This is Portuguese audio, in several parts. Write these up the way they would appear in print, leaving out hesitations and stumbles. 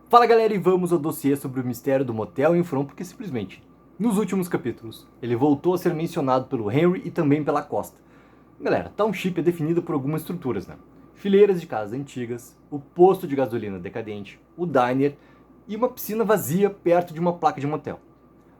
Fala galera, e vamos ao dossiê sobre o mistério do motel em From, porque simplesmente, nos últimos capítulos, ele voltou a ser mencionado pelo Henry e também pela Costa. Galera, Township é definido por algumas estruturas, né? Fileiras de casas antigas, o posto de gasolina decadente, o diner e uma piscina vazia perto de uma placa de motel.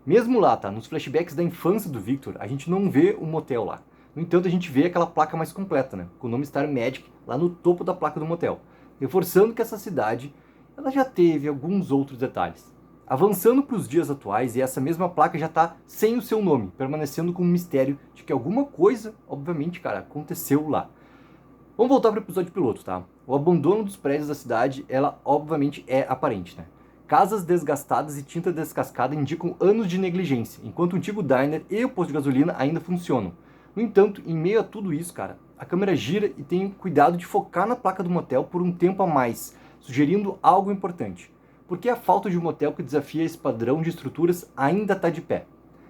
Mesmo lá, tá? Nos flashbacks da infância do Victor, a gente não vê um motel lá. No entanto, a gente vê aquela placa mais completa, né? Com o nome Star Magic lá no topo da placa do motel, reforçando que essa cidade ela já teve alguns outros detalhes. Avançando para os dias atuais, e essa mesma placa já está sem o seu nome, permanecendo com um mistério de que alguma coisa, obviamente, cara, aconteceu lá. Vamos voltar para o episódio piloto, tá? O abandono dos prédios da cidade, ela obviamente é aparente, né? Casas desgastadas e tinta descascada indicam anos de negligência, enquanto o antigo diner e o posto de gasolina ainda funcionam. No entanto, em meio a tudo isso, cara, a câmera gira e tem cuidado de focar na placa do motel por um tempo a mais, sugerindo algo importante. Porque a falta de um motel que desafia esse padrão de estruturas ainda está de pé.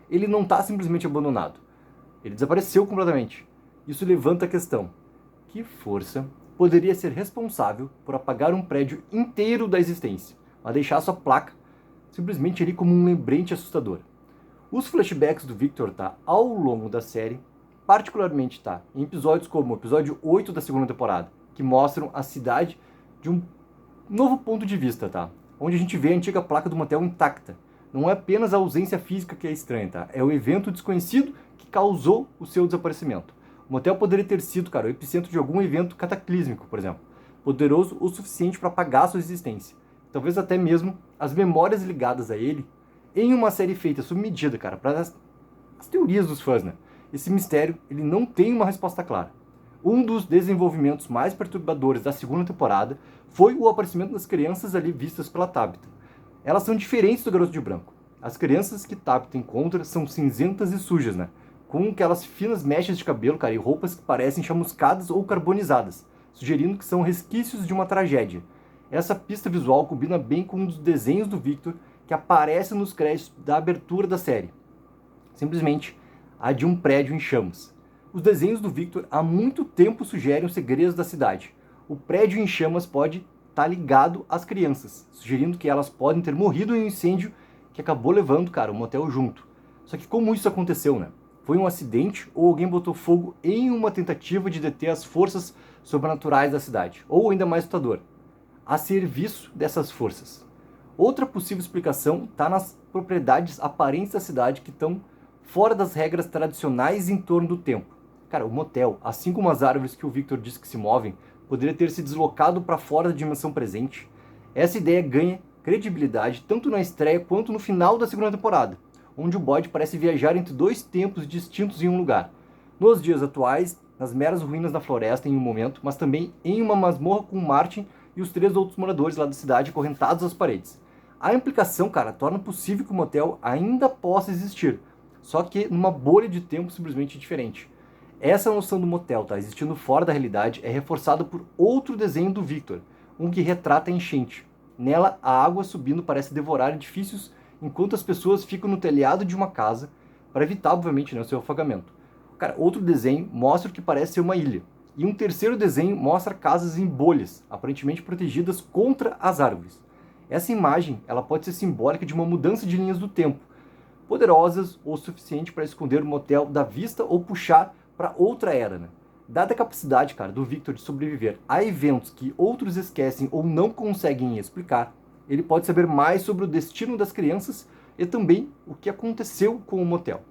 Ele não está simplesmente abandonado. Ele desapareceu completamente. Isso levanta a questão: que força poderia ser responsável por apagar um prédio inteiro da existência, mas deixar sua placa simplesmente ali como um lembrete assustador? Os flashbacks do Victor tá ao longo da série, particularmente tá em episódios como o episódio 8 da segunda temporada, que mostram a cidade de um novo ponto de vista, tá? Onde a gente vê a antiga placa do motel intacta. Não é apenas a ausência física que é estranha, tá? É o evento desconhecido que causou o seu desaparecimento. O motel poderia ter sido, cara, o epicentro de algum evento cataclísmico, por exemplo, poderoso o suficiente para apagar sua existência. Talvez até mesmo as memórias ligadas a ele em uma série feita sob medida, cara, para as teorias dos fãs, né? Esse mistério, ele não tem uma resposta clara. Um dos desenvolvimentos mais perturbadores da segunda temporada foi o aparecimento das crianças ali vistas pela Tabitha. Elas são diferentes do garoto de branco. As crianças que Tabitha encontra são cinzentas e sujas, né? Com aquelas finas mechas de cabelo, cara, e roupas que parecem chamuscadas ou carbonizadas, sugerindo que são resquícios de uma tragédia. Essa pista visual combina bem com um dos desenhos do Victor que aparece nos créditos da abertura da série. Simplesmente a de um prédio em chamas. Os desenhos do Victor há muito tempo sugerem os segredos da cidade. O prédio em chamas pode estar ligado às crianças, sugerindo que elas podem ter morrido em um incêndio que acabou levando, cara, o motel junto. Só que como isso aconteceu, né? Foi um acidente ou alguém botou fogo em uma tentativa de deter as forças sobrenaturais da cidade? Ou ainda mais assustador, a serviço dessas forças. Outra possível explicação está nas propriedades aparentes da cidade que estão fora das regras tradicionais em torno do tempo. Cara, o motel, assim como as árvores que o Victor diz que se movem, poderia ter se deslocado para fora da dimensão presente. Essa ideia ganha credibilidade tanto na estreia quanto no final da segunda temporada, onde o Boyd parece viajar entre dois tempos distintos em um lugar. Nos dias atuais, nas meras ruínas da floresta em um momento, mas também em uma masmorra com Martin e os 3 outros moradores lá da cidade acorrentados às paredes. A implicação, cara, torna possível que o motel ainda possa existir, só que numa bolha de tempo simplesmente diferente. Essa noção do motel, tá, existindo fora da realidade, é reforçada por outro desenho do Victor, um que retrata a enchente. Nela, a água subindo parece devorar edifícios enquanto as pessoas ficam no telhado de uma casa, para evitar, obviamente, né, o seu afogamento. Cara, outro desenho mostra o que parece ser uma ilha. E um terceiro desenho mostra casas em bolhas, aparentemente protegidas contra as árvores. Essa imagem ela pode ser simbólica de uma mudança de linhas do tempo, poderosas o suficiente para esconder o motel da vista ou puxar para outra era, né? Dada a capacidade, cara, do Victor de sobreviver a eventos que outros esquecem ou não conseguem explicar, ele pode saber mais sobre o destino das crianças e também o que aconteceu com o motel.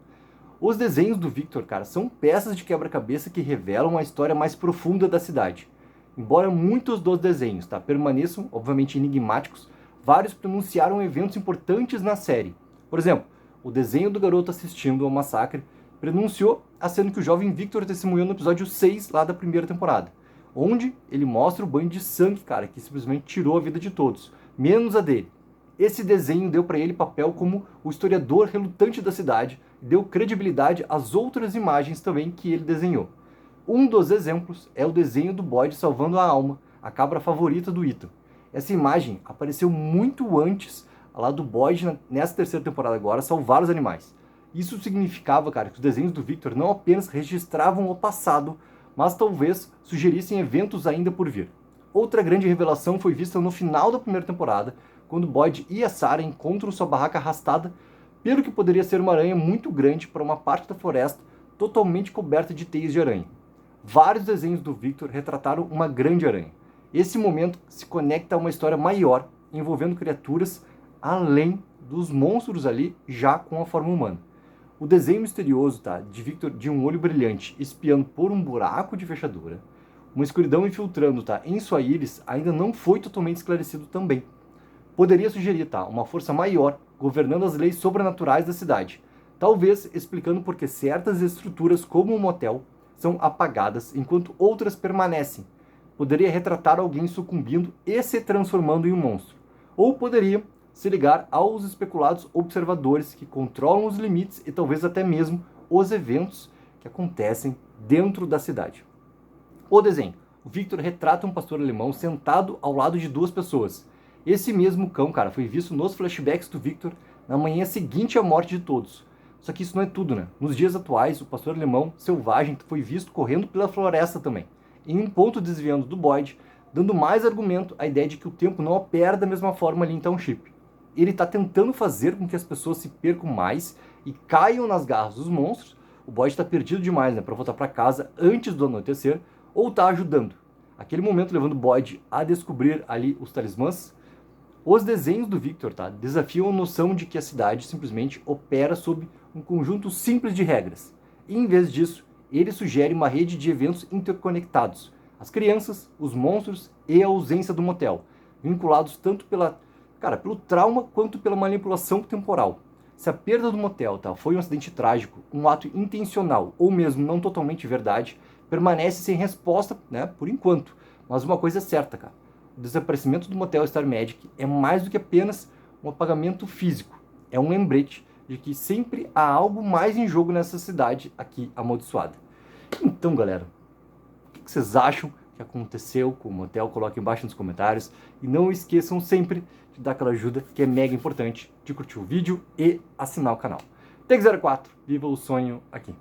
Os desenhos do Victor, cara, são peças de quebra-cabeça que revelam a história mais profunda da cidade. Embora muitos dos desenhos, tá, permaneçam, obviamente, enigmáticos, vários pronunciaram eventos importantes na série. Por exemplo, o desenho do garoto assistindo ao massacre pronunciou a cena que o jovem Victor testemunhou no episódio 6 lá da primeira temporada, onde ele mostra o banho de sangue, cara, que simplesmente tirou a vida de todos, menos a dele. Esse desenho deu para ele papel como o historiador relutante da cidade e deu credibilidade às outras imagens também que ele desenhou. Um dos exemplos é o desenho do Boyd salvando a Alma, a cabra favorita do Ethan. Essa imagem apareceu muito antes lá do Boyd, nessa terceira temporada agora, salvar os animais. Isso significava, cara, que os desenhos do Victor não apenas registravam o passado, mas talvez sugerissem eventos ainda por vir. Outra grande revelação foi vista no final da primeira temporada, quando Boyd e a Sarah encontram sua barraca arrastada pelo que poderia ser uma aranha muito grande para uma parte da floresta totalmente coberta de teias de aranha. Vários desenhos do Victor retrataram uma grande aranha. Esse momento se conecta a uma história maior envolvendo criaturas além dos monstros ali já com a forma humana. O desenho misterioso de Victor de um olho brilhante espiando por um buraco de fechadura, uma escuridão infiltrando em sua íris ainda não foi totalmente esclarecido também. Poderia sugerir uma força maior governando as leis sobrenaturais da cidade, talvez explicando por que certas estruturas como o motel são apagadas enquanto outras permanecem. Poderia retratar alguém sucumbindo e se transformando em um monstro. Ou poderia se ligar aos especulados observadores que controlam os limites e talvez até mesmo os eventos que acontecem dentro da cidade. O desenho. O Victor retrata um pastor alemão sentado ao lado de duas pessoas. Esse mesmo cão, foi visto nos flashbacks do Victor na manhã seguinte à morte de todos. Só que isso não é tudo, né? Nos dias atuais, o pastor alemão selvagem foi visto correndo pela floresta também, em um ponto desviando do Boyd, dando mais argumento à ideia de que o tempo não opera da mesma forma ali em Township. Ele está tentando fazer com que as pessoas se percam mais e caiam nas garras dos monstros. O Boyd está perdido demais, para voltar para casa antes do anoitecer, ou está ajudando. Aquele momento levando Boyd a descobrir ali os talismãs. Os desenhos do Victor desafiam a noção de que a cidade simplesmente opera sob um conjunto simples de regras. E, em vez disso, ele sugere uma rede de eventos interconectados. As crianças, os monstros e a ausência do motel, vinculados tanto pelo trauma quanto pela manipulação temporal. Se a perda do motel foi um acidente trágico, um ato intencional ou mesmo não totalmente verdade, permanece sem resposta, por enquanto. Mas uma coisa é certa, o desaparecimento do motel Star Magic é mais do que apenas um apagamento físico. É um lembrete de que sempre há algo mais em jogo nessa cidade aqui amaldiçoada. Então, galera, o que vocês acham que aconteceu com o motel? Coloquem embaixo nos comentários. E não esqueçam sempre de dar aquela ajuda que é mega importante, de curtir o vídeo e assinar o canal. Tech04, viva o sonho aqui!